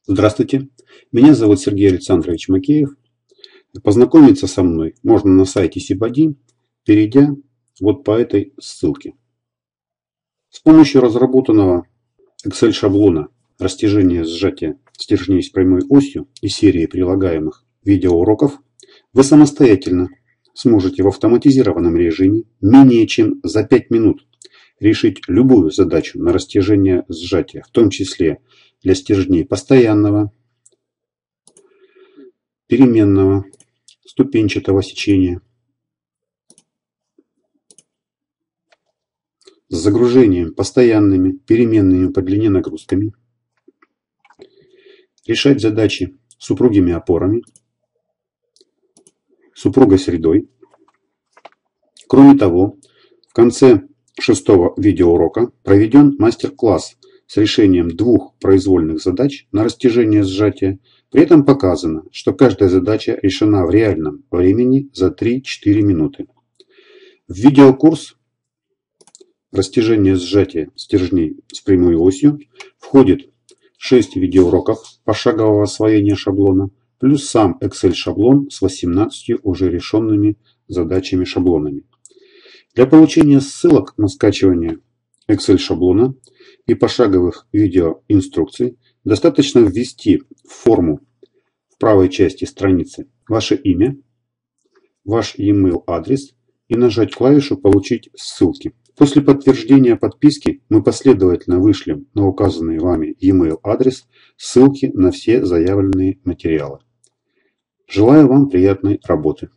Здравствуйте, меня зовут Сергей Александрович Макеев. Познакомиться со мной можно на сайте Сибади, перейдя вот по этой ссылке. С помощью разработанного Excel шаблона растяжения сжатия стержней с прямой осью и серии прилагаемых видеоуроков вы самостоятельно сможете в автоматизированном режиме менее чем за 5 минут решить любую задачу на растяжение сжатия, в том числе для стержней постоянного, переменного, ступенчатого сечения, с загружением постоянными, переменными по длине нагрузками, решать задачи с упругими опорами, с упругой средой. Кроме того, в конце 6-го видеоурока проведен мастер-класс с решением 2 произвольных задач на растяжение сжатия. При этом показано, что каждая задача решена в реальном времени за 3-4 минуты. В видеокурс растяжение сжатия стержней с прямой осью входит 6 видеоуроков пошагового освоения шаблона, плюс сам Excel шаблон с 18 уже решенными задачами-шаблонами. Для получения ссылок на скачивание Excel шаблона и пошаговых видеоинструкций достаточно ввести в форму в правой части страницы ваше имя, ваш e-mail адрес и нажать клавишу «Получить ссылки». После подтверждения подписки мы последовательно вышлем на указанный вами e-mail адрес ссылки на все заявленные материалы. Желаю вам приятной работы.